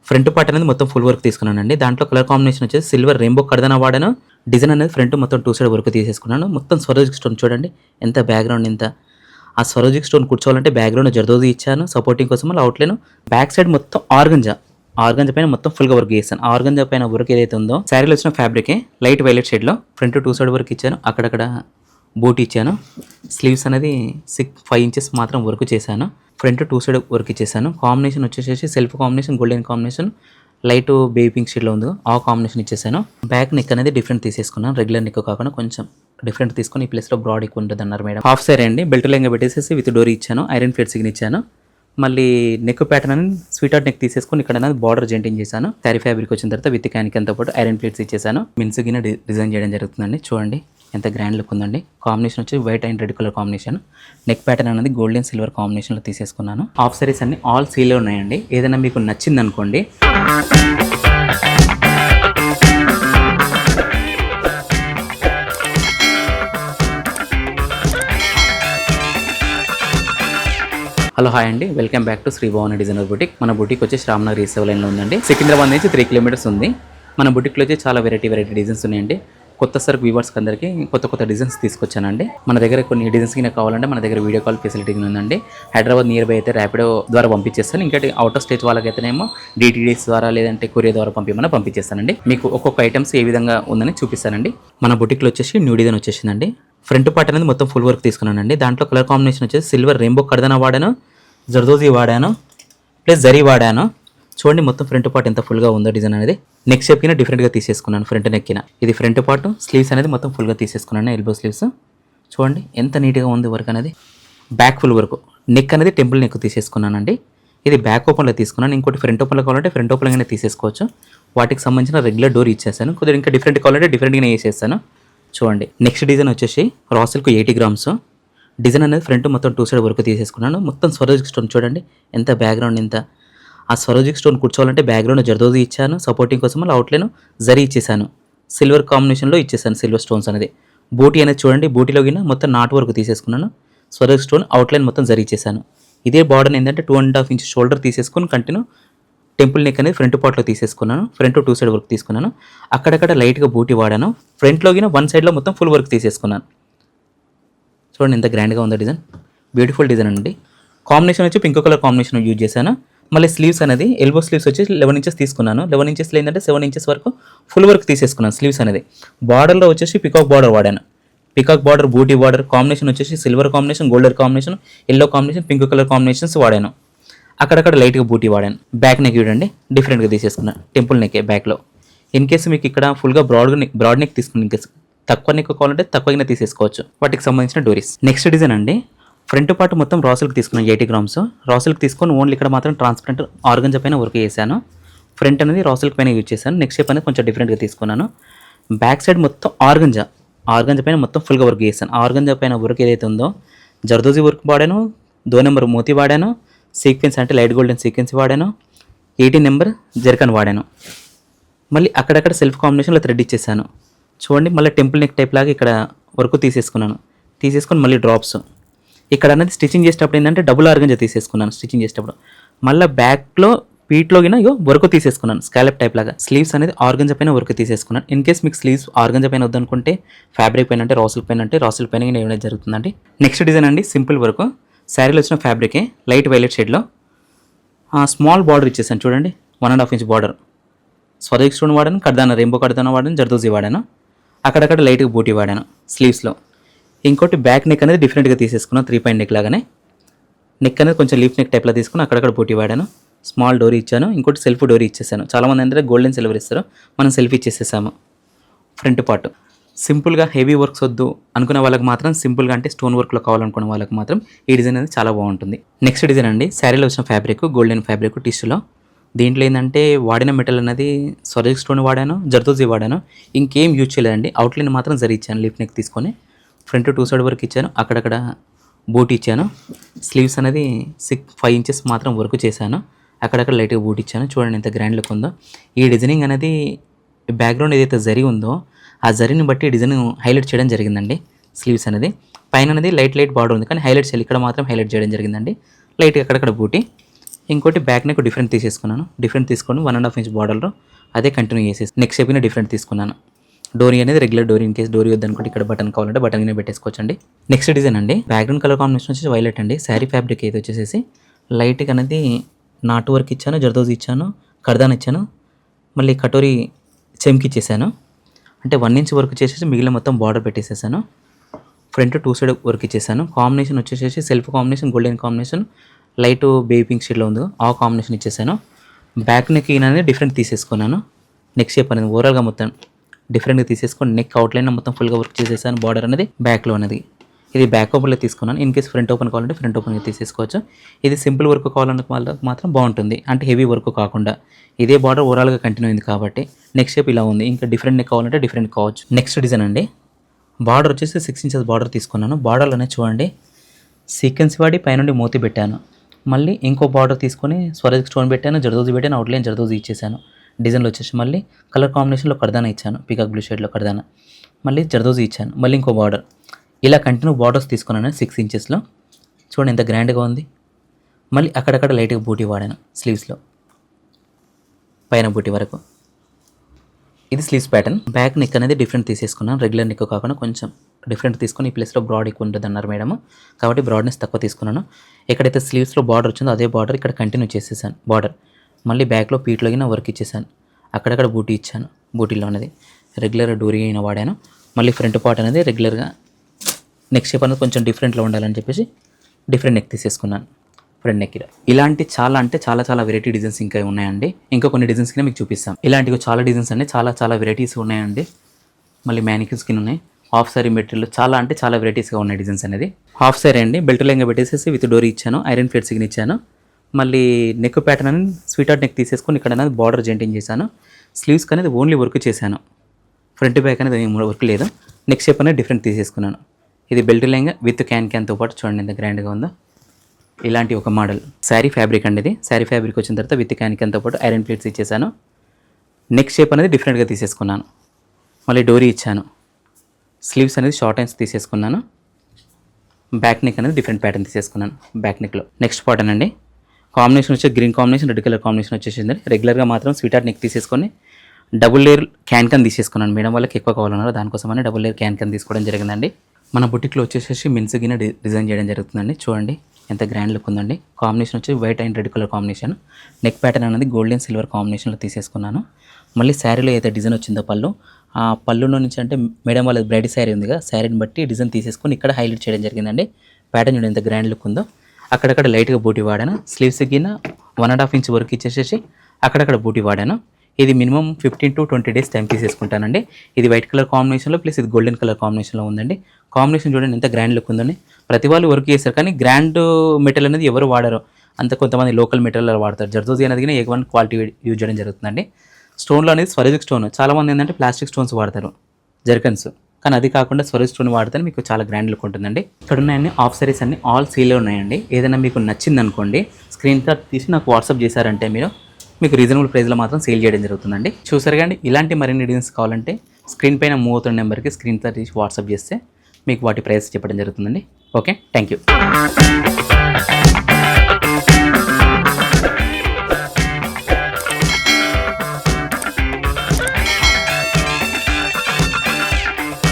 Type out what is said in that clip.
Front part అనేది మొత్తం full work తీసుకున్నానండి. దాంట్లో కలర్ కాంబినేషన్ వచ్చేసి సిల్వర్ రెయిన్బో కర్దానా వాడాను. డిజైన్ అనేది ఫ్రంట్ మొత్తం 2 సైడ్ వర్క్ తీసేసుకున్నాను. మొత్తం స్వరోజిక్ స్టోన్ చూడండి ఎంత బ్యాక్‌గ్రౌండ్ ఎంత. ఆ స్వరోజిక్ స్టోన్ కూర్చోవాలంటే బ్యాక్‌గ్రౌండ్ జర్దోజీ ఇచ్చాను. సపోర్టింగ్ కోసం మళ్ళీ అవుట్‌లైన్ బ్యాక్ సైడ్ మొత్తం ఆర్గంజా పైన మొత్తం ఫుల్‌గా వర్క్ చేశాను. ఆర్గంజా పైన వర్క్ ఏదైతే ఉందో శారీలో వచ్చిన ఫ్యాబ్రికే లైట్ వైలెట్ షేడ్‌లో ఫ్రంట్ 2 సైడ్ వర్క్ ఇచ్చాను. అక్కడక్కడ బూటీ ఇచ్చాను. స్లీవ్స్ అనేది 5 ఇంచెస్ మాత్రం వర్క్ చేశాను. ఫ్రంట్ 2 సైడ్ వర్క్ ఇచ్చేసాను. కాంబినేషన్ వచ్చేసేసి self combination, golden combination, light baby pink షేడ్లో ఉంది ఆ కాంబినేషన్ ఇచ్చేసాను. బ్యాక్ నెక్ అనేది డిఫరెంట్ తీసేసుకున్నాను. రెగ్యులర్ నెక్ కాకుండా కొంచెం డిఫరెంట్ తీసుకొని ఈ ప్లేస్లో బ్రాడ్ ఎక్కువ ఉంటుంది అన్నారు మేడం. హాఫ్ సైడ్ అండి బెల్ట్ లెంగా పెట్టేసేసి విత్ డోరీ ఇచ్చాను. ఐరన్ ప్లేట్ సిగ్ని ఇచ్చాను. మళ్ళీ నెక్ ప్యాటర్న్ అని స్వీట్ హార్ట్ నెక్ తీసేసుకొని ఇక్కడ అనేది బార్డర్ జెంటింగ్ చేశాను. శారీ ఫ్యాబ్రిక్ వచ్చిన తర్వాత విత్ క్యానికన్తో పాటు ఐరన్ ప్లేట్స్ ఇచ్చేసాను. మిన్స్ గిన డిజైన్ చేయడం జరుగుతుందండి. చూడండి ఎంత గ్రాండ్ లుక్ ఉందండి. కాంబినేషన్ వచ్చి white and red colour combination. Neck pattern అనేది గోల్డెన్ సిల్వర్ కాంబినేషన్లో తీసేసుకున్నాను. హాఫ్ సారీస్ అన్ని ఆల్ సీలో ఉన్నాయండి. ఏదైనా మీకు నచ్చింది అనుకోండి హలో హాయ్ అండి, welcome back to Shri Bhavani designer boutique. మన బుటిక్ వచ్చి శ్రామ్నగర్ ఈస్ట్ లైన్లో ఉందండి. సికింద్రాబాద్ నుంచి 3 కిలోమీటర్స్ ఉంది. మన బుటిక్లో వచ్చి చాలా వెరైటీ డిజైన్స్ ఉన్నాయండి. కొత్త సరుకు వ్యూవర్స్కి అందరికీ కొత్త డిజైన్స్ తీసుకొచ్చానండి. మన దగ్గర కొన్ని డిజైన్స్ కింద కావాలంటే మన దగ్గర వీడియో కాల్ ఫెసిలిటీ ఉందండి. హైదరాబాద్ నియర్ బై అయితే ర్యాపిడో ద్వారా పంపించేస్తాను. ఇంకటి అవుట్ ఆఫ్ స్టేట్ వాళ్ళకైతేనేమో డిటిడిఎస్ ద్వారా లేదంటే కొరియర్ ద్వారా పంపించేస్తానండి. మీకు ఒక్కొక్క ఐటమ్స్ ఏ విధంగా ఉందని చూపిస్తానండి. మన బుటిక్లో వచ్చేసి న్యూ డిజైన్ వచ్చేసిందండి. ఫ్రంట్ పార్ట్ అనేది మొత్తం ఫుల్ వర్క్ తీసుకున్నానండి. దాంట్లో కలర్ కాంబినేషన్ వచ్చేసి సిల్వర్ రెయిన్బో కర్దానా వాడాను, జర్దోజీ వాడాను, ప్లస్ జరీ వాడాను. చూడండి మొత్తం ఫ్రంట్ పార్ట్ ఎంత ఫుల్గా ఉందో డిజైన్ అనేది. నెక్ షేప్ కింద డిఫరెంట్గా తీసేసుకున్నాను. ఫ్రంట్ నెక్ కింద ఇది ఫ్రంట్ పార్ట్. స్లీవ్స్ అనేది మొత్తం ఫుల్గా తీసేసుకున్నాను. ఎల్బో స్లీవ్స్ చూడండి ఎంత నీట్గా ఉంది వర్క్ అనేది. Back full work. నెక్ అనేది టెంపుల్ నెక్ తీసేసుకున్నానండి. ఇది బ్యాక్ ఓపెన్లో తీసుకున్నాను. ఇంకోటి ఫ్రంట్ ఓపెన్లో కావాలంటే ఫ్రంట్ ఓపెన్గానే తీసేసుకోవచ్చు. వాటికి సంబంధించిన రెగ్యులర్ డోర్ ఇచ్చేసాను. కొద్దిగా ఇంకా డిఫరెంట్ కావాలంటే డిఫరెంట్గానే వేసేస్తాను. చూడండి నెక్స్ట్ డిజైన్ వచ్చేసి రా సిల్క్ 80 గ్రామ్స్. డిజైన్ అనేది ఫ్రంట్ మొత్తం 2 సైడ్ వర్క్ తీసేసుకున్నాను. మొత్తం స్వరోజిక్ స్టోన్ చూడండి ఎంత బ్యాక్గ్రౌండ్ ఎంత. ఆ స్వరోజిక్ స్టోన్ కూర్చోవాలంటే బ్యాక్గ్రౌండ్ జర్దోజీ ఇచ్చాను. సపోర్టింగ్ కోసం మళ్ళీ అవుట్లైన్ జరీ ఇచ్చేసాను. సిల్వర్ కాంబినేషన్లో ఇచ్చేసాను సిల్వర్ స్టోన్స్ అనేది. బూటీ అనేది చూడండి బూటీలో గిన మొత్తం నాట్ వర్క్ తీసేసుకున్నాను. స్వరోజిక్ స్టోన్ అవుట్లైన్ మొత్తం జరీ ఇచ్చేసాను. ఇదే బార్డర్ ఏంటంటే 2.5 ఇంచ్ షోల్డర్ తీసేసుకొని కంటిన్యూ టెంపుల్ నెక్ అనేది ఫ్రంట్ పార్ట్లో తీసేసుకున్నాను. ఫ్రంట్ 2 సైడ్ వర్క్ తీసుకున్నాను. అక్కడక్కడ లైట్గా బూటీ వాడాను. ఫ్రంట్లో గిన 1 సైడ్లో మొత్తం ఫుల్ వర్క్ తీసేసుకున్నాను. చూడండి ఎంత గ్రాండ్గా ఉందో డిజైన్. బ్యూటిఫుల్ డిజైన్ అండి. కాంబినేషన్ వచ్చి పింక్ కలర్ కాంబినేషన్ యూజ్ చేశాను. మళ్ళీ స్లీవ్స్ అనేది ఎల్బో స్లీవ్స్ వచ్చి 11 ఇంచెస్ తీసుకున్నాను. 11 ఇంచెస్లో ఏంటంటే 7 ఇంచెస్ వరకు ఫుల్ వర్క్ తీసేసుకున్నాను. స్లీవ్స్ అనేది బార్డర్లో వచ్చేసి పికాక్ బార్డర్ వాడాను. పికాక్ బార్డర్, బూటీ బార్డర్. కాంబినేషన్ వచ్చేసి silver combination, golden combination, yellow combination, pink colour combinations వాడాను. అక్కడక్కడ లైట్గా బూటీ వాడాను. బ్యాక్ నెక్ చూడండి డిఫరెంట్గా తీసేసుకున్నాను. టెంపుల్ నెక్ బ్యాక్లో. ఇన్ కేసు మీకు ఇక్కడ ఫుల్గా బ్రాడ్ నెక్ తీసుకుని ఇన్ కేసు తక్కువ నెక్ కావాలంటే తక్కువగా తీసేసుకోవచ్చు. వాటికి సంబంధించిన డోరీస్. నెక్స్ట్ డిజైన్ అండి ఫ్రంట్ పార్ట్ మొత్తం రా సిల్క్ తీసుకున్నాను 80 గ్రామ్స్. రా సిల్క్ తీసుకొని ఓన్లీ ఇక్కడ మాత్రం ట్రాన్స్పరెంట్ ఆర్గంజా పైన వర్క్ చేశాను. ఫ్రంట్ అనేది రా సిల్క్ పైన యూజ్ చేశాను. నెక్స్ట్ షేప్ అనేది కొంచెం డిఫరెంట్గా తీసుకున్నాను. బ్యాక్ సైడ్ మొత్తం ఆర్గంజా పైన మొత్తం ఫుల్గా వర్క్ చేశాను. ఆర్గంజా పైన వర్క్ ఏదైతే ఉందో జర్దోజీ వర్క్ వాడాను, 2 నెంబర్ మోతీ వాడాను, సీక్వెన్స్ అంటే లైట్ గోల్డెన్ సీక్వెన్స్ వాడాను, 18 నెంబర్ జర్కన్ వాడాను. మళ్ళీ అక్కడక్కడ సెల్ఫ్ కాంబినేషన్లో థ్రెడ్ ఇచ్చేసాను. చూడండి మళ్ళీ టెంపుల్ నెక్ టైప్ లాగా ఇక్కడ వర్క్ తీసేసుకొని మళ్ళీ డ్రాప్స్. ఇక్కడ అనేది స్టిచ్చింగ్ చేసేటప్పుడు ఏంటంటే డబుల్ ఆర్గంజా తీసేసుకున్నాను. స్టిచ్చింగ్ చేసేటప్పుడు మళ్ళీ బ్యాక్లో పీట్లో గిన వర్క్ తీసేసుకున్నాను స్కాలప్ టైప్ లాగా. స్లీవ్స్ అనేది ఆర్గంజా పైన వర్క్ తీసేసుకున్నాను. ఇన్ కేస్ మీకు స్లీవ్స్ ఆర్గంజా పైన వద్దనుకుంటే ఫ్యాబ్రిక్ పైన అంటే రాసిల్ పైన ఏమైనా జరుగుతుందండి. నెక్స్ట్ డిజైన్ అండి సింపుల్ వర్క్. శారీలో వచ్చిన ఫ్యాబ్రికే లైట్ వైలెట్ షేడ్లో స్మాల్ బార్డర్ ఇచ్చేసాను. చూడండి 1.5 ఇంచ్ బార్డర్. స్వరోజిక్ స్టోన్ వాడాను, కర్దానా రెయిన్బో కర్దానా వాడాను, జర్దోజీ వాడాను. అక్కడక్కడ లైట్గా బూటీ వాడాను స్లీవ్స్లో. ఇంకోటి బ్యాక్ నెక్ అనేది డిఫరెంట్గా తీసేసుకున్నాను. 3 పాయింట్ నెక్ లాగానే. నెక్ అనేది కొంచెం లీఫ్ నెక్ టైప్లో తీసుకుని అక్కడక్కడ బూటీ వాడాను. స్మాల్ డోరీ ఇచ్చాను. ఇంకోటి సెల్ఫ్ డోరీ ఇచ్చేసాను. చాలామంది అంటే గోల్డెన్ సిల్వర్ ఇస్తారు, మనం సెల్ఫ్ ఇచ్చేసేసాము. ఫ్రంట్ పార్ట్ సింపుల్గా హెవీ వర్క్స్ వద్దు అనుకునే వాళ్ళకి మాత్రం, సింపుల్గా అంటే స్టోన్ వర్క్లో కావాలనుకునే వాళ్ళకి మాత్రం ఈ డిజైన్ అనేది చాలా బాగుంటుంది. నెక్స్ట్ డిజైన్ అండి శారీలో వచ్చిన ఫ్యాబ్రిక్ గోల్డెన్ ఫ్యాబ్రిక్ టిష్యూలో. దీంట్లో ఏంటంటే వాడిన మెటల్ అనేది స్వరోజిక్ స్టోన్ వాడాను, జర్దోజీ వాడాను. ఇంకేం యూజ్ చేయలేదండి. అవుట్లైన్ మాత్రం జరీ ఇచ్చాను లీఫ్ నెక్ తీసుకొని. ఫ్రంట్ 2 సైడ్ వర్క్ ఇచ్చాను. అక్కడక్కడ బూట్ ఇచ్చాను. స్లీవ్స్ అనేది 5 ఇంచెస్ మాత్రం వర్క్ చేశాను. అక్కడక్కడ లైట్గా బూట్ ఇచ్చాను. చూడండి ఎంత గ్రాండ్ లుక్ ఉందో. ఈ డిజైనింగ్ అనేది బ్యాక్గ్రౌండ్ ఏదైతే జరీ ఉందో ఆ జరీని బట్టి డిజైన్ హైలైట్ చేయడం జరిగిందండి. స్లీవ్స్ అనేది పైన అనేది లైట్ బార్డర్ ఉంది, కానీ హైలైట్ చేయాలి. ఇక్కడ మాత్రం హైలైట్ చేయడం జరిగిందండి. లైట్గా అక్కడక్కడ బూటీ. ఇంకోటి బ్యాక్ నెక్ డిఫరెంట్ తీసేసుకున్నాను. డిఫరెంట్ తీసుకొని 1.5 ఇంచ్ బార్డర్లో అదే కంటిన్యూ చేసేసి నెక్ షేప్ డిఫరెంట్ తీసుకున్నాను. డోరీ అనేది రెగ్యులర్ డోరీ, ఇన్ కేస్ డోరీ వద్దనుకుంటే ఇక్కడ బటన్ కావాలంటే బటన్ పెట్టేసుకోవచ్చండి. నెక్స్ట్ డిజైన్ అండి, బ్యాక్గ్రౌండ్ కలర్ కాంబినేషన్ వచ్చేసి వైలెట్ అండి. శారీ ఫ్యాబ్రిక్ అయితే వచ్చేసి లైట్గా అనేది నాటు వర్క్ ఇచ్చాను, జర్దోజీ ఇచ్చాను, కర్దాన్ ఇచ్చాను, మళ్ళీ కటోరీ చెమ్కి ఇచ్చేసాను. అంటే 1 ఇంచ్ వర్క్ చేసేసి మిగిలిన మొత్తం బార్డర్ పెట్టేసేసాను. ఫ్రంట్ 2 సైడ్ వర్క్ ఇచ్చేసాను. కాంబినేషన్ వచ్చేసి self combination, golden combination, light baby pink షేడ్లో ఉంది, ఆ కాంబినేషన్ ఇచ్చేసాను. బ్యాక్ నెక్ అనేది డిఫరెంట్ తీసేసుకున్నాను. నెక్ షేప్ అనేది ఓవరాల్గా మొత్తం డిఫరెంట్గా తీసేసుకొని నెక్ అవుట్లైన్ మొత్తం ఫుల్గా వర్క్ చేసేసాను. బార్డర్ అనేది బ్యాక్లో అనేది ఇది బ్యాక్ ఓపెన్లో తీసుకున్నాను. ఇన్ కేస్ ఫ్రంట్ ఓపెన్ కావాలంటే ఫ్రంట్ ఓపెన్గా తీసేసుకోవచ్చు. ఇది సింపుల్ వర్క్ కావాలన్న వాళ్ళకి మాత్రం బాగుంటుంది, అంటే హెవీ వర్క్ కాకుండా. ఇదే బార్డర్ ఓవరాల్గా కంటిన్యూ అయింది కాబట్టి నెక్ షేప్ ఇలా ఉంది. ఇంకా డిఫరెంట్ నెక్ కావాలంటే డిఫరెంట్ కావచ్చు. నెక్స్ట్ డిజైన్ అండి, బార్డర్ వచ్చేసి 6 ఇంచెస్ బార్డర్ తీసుకున్నాను. బార్డర్ అనేది చూడండి సీక్వెన్స్ వాడి పైనుండి మోతి పెట్టాను. మళ్ళీ ఇంకో బార్డర్ తీసుకొని స్వరజ్ స్టోన్ పెట్టాను, జర్దోజీ పెట్టాను, అవుట్లైన్ జర్దోజీ ఇచ్చేసాను. డిజైన్లో వచ్చేసి మళ్ళీ కలర్ కాంబినేషన్లో కర్దానా ఇచ్చాను, పీకాక్ బ్లూ షేడ్లో కర్దానా, మళ్ళీ జర్దోజీ ఇచ్చాను, మళ్ళీ ఇంకో బార్డర్. ఇలా కంటిన్యూ బార్డర్స్ తీసుకున్నాను 6 ఇంచెస్లో. చూడండి ఎంత గ్రాండ్గా ఉంది. మళ్ళీ అక్కడక్కడ లైట్గా బూటీ వాడాను స్లీవ్స్లో, పైన బూటీ వరకు. ఇది స్లీవ్స్ ప్యాటర్న్. బ్యాక్ నెక్ అనేది డిఫరెంట్ తీసేసుకున్నాను, రెగ్యులర్ నెక్ కాకుండా కొంచెం డిఫరెంట్ తీసుకొని ఈ ప్లేస్లో బ్రాడ్ ఎక్కువ ఉంటుంది అన్నారు మేడం, కాబట్టి బ్రాడ్నెస్ తక్కువ తీసుకున్నాను. ఎక్కడైతే స్లీవ్స్లో బార్డర్ వచ్చిందో అదే బార్డర్ ఇక్కడ కంటిన్యూ చేసేసాను బార్డర్. మళ్ళీ బ్యాక్లో పీట్లోగిన వర్క్ ఇచ్చేసాను, అక్కడక్కడ బూటీ ఇచ్చాను. బూటీలో అనేది రెగ్యులర్ డోరీ అయినా వాడాను. మళ్ళీ ఫ్రంట్ పార్ట్ అనేది రెగ్యులర్గా నెక్ షేప్ అనేది కొంచెం డిఫరెంట్లో ఉండాలని చెప్పేసి డిఫరెంట్ నెక్ తీసేసుకున్నాను ఫ్రంట్ నెక్. ఇలాంటి చాలా అంటే చాలా వెరైటీ డిజైన్స్ ఇంకా ఉన్నాయండి. ఇంకా కొన్ని డిజైన్స్ కింద మీకు చూపిస్తాం. ఇలాంటివి చాలా డిజైన్స్ అండి, చాలా వెరైటీస్ ఉన్నాయండి. మళ్ళీ మ్యానిక్యూర్ స్కిన్ ఉన్నాయి, హాఫ్ సారీ మెటీరియల్ చాలా అంటే చాలా వెరైటీస్గా ఉన్నాయి డిజైన్స్ అనేది. హాఫ్ సారీ అండి, బెల్ట్ లెంగా పెట్టేసేసి విత్ డోరీ ఇచ్చాను, ఐరన్ ప్లేట్ సిగ్ని ఇచ్చాను. మళ్ళీ నెక్ ప్యాటర్న్ అనేది స్వీట్ హార్ట్ నెక్ తీసేసుకొని ఇక్కడ అనేది బార్డర్ జెంటింగ్ చేశాను. స్లీవ్స్కి అనేది ఓన్లీ వర్క్ చేశాను, ఫ్రంట్ బ్యాక్ అనేది వర్క్ లేదు. నెక్ షేప్ అనేది డిఫరెంట్ తీసేసుకున్నాను. ఇది బెల్ట్ లెంగా విత్ క్యాన్తో పాటు చూడండి ఎంత గ్రాండ్గా ఉందో. ఇలాంటి ఒక మోడల్ శారీ ఫ్యాబ్రిక్ అండి. ఇది శారీ ఫ్యాబ్రిక్ వచ్చిన తర్వాత విత్ క్యాన్తో పాటు ఐరన్ ప్లేట్స్ ఇచ్చేసాను. నెక్ షేప్ అనేది డిఫరెంట్గా తీసేసుకున్నాను. మళ్ళీ డోరీ ఇచ్చాను. స్లీవ్స్ అనేది షార్ట్ హ్యాండ్స్ తీసేసుకున్నాను. బ్యాక్ నెక్ అనేది డిఫరెంట్ ప్యాటర్న్ తీసేసుకున్నాను బ్యాక్ నెక్లో. నెక్స్ట్ ప్యాటర్న్ అండి, కాంబినేషన్ వచ్చి green combination, red colour combination వచ్చేసింది. రెగ్యులర్గా మాత్రం స్వీట్ హార్ట్ నెక్ తీసేసుకొని డబుల్ లేయర్ క్యాన్ తీసుకున్నాను. మేడం వాళ్ళకి ఎక్కువ కావాలన్నారు, దానికోసమని డబుల్ లేయర్ క్యాన్ తీసుకోవడం జరిగిందండి. మన బుటిక్లో వచ్చేసి మెన్స్ గిన డిజైన్ చేయడం జరుగుతుందండి. చూడండి ఎంత గ్రాండ్ లుక్ ఉందండి. కాంబినేషన్ వచ్చి white and red colour combination. Neck pattern అనేది గోల్డెన్ సిల్వర్ కాంబినేషన్లో తీసేసుకున్నాను. మళ్ళీ శారీలో అయితే డిజైన్ వచ్చిందో పళ్ళు, ఆ పళ్ళులో నుంచి అంటే మేడం వాళ్ళ బ్రైడ్ శారీ ఉందిగా, శారీని బట్టి డిజైన్ తీసేసుకొని ఇక్కడ హైలైట్ చేయడం జరిగిందండి. ప్యాటర్న్ చూడండి ఎంత గ్రాండ్ లుక్ ఉందో. అక్కడక్కడ లైట్గా బూటీ వాడాను. స్లీవ్స్ గిన 1.5 ఇంచ్ వరకు ఇచ్చేసేసి అక్కడక్కడ బూటీ వాడాను. ఇది మినిమం 15 to 20 డేస్ టైం తీసేసుకుంటానండి. ఇది వైట్ కలర్ కాంబినేషన్లో ప్లస్ ఇది గోల్డెన్ కలర్ కాంబినేషన్లో ఉందండి. కాంబినేషన్ చూడండి ఎంత గ్రాండ్ లుక్ ఉందండి. ప్రతి వాళ్ళు వర్క్ చేస్తారు కానీ గ్రాండ్ మెటీరియల్ అనేది ఎవరు వాడరు, అంత కొంతమంది లోకల్ మెటీరియల్ వాడతారు. జర్దోజీ అనేది కానీ A1 క్వాలిటీ యూజ్ చేయడం జరుగుతుందండి. స్టోన్లో అనేది స్వరజిక్ స్టోన్, చాలామంది ఏంటంటే ప్లాస్టిక్ స్టోన్స్ వాడతారు జర్కన్స్, కానీ అది కాకుండా స్వరజిక్ స్టోన్ వాడితే మీకు చాలా గ్రాండ్ లుక్ ఉంటుందండి. ఇక్కడ ఉన్నాయండి ఆఫ్ సారీస్ అన్ని ఆల్ సేల్లో ఉన్నాయండి. ఏదైనా మీకు నచ్చింది అనుకోండి స్క్రీన్ షాట్ తీసి నాకు వాట్సాప్ చేశారంటే మీకు రీజనబుల్ ప్రైస్లో మాత్రం సేల్ చేయడం జరుగుతుందండి. చూసారు కానీ ఇలాంటి మరిన్ని డిజైన్స్ కావాలంటే స్క్రీన్ పైన మూవ్ అవుతున్న నెంబర్కి స్క్రీన్ షాట్ తీసి వాట్సాప్ చేస్తే మీకు వాటి ప్రైస్ చెప్పడం జరుగుతుందండి. Okay, thank you.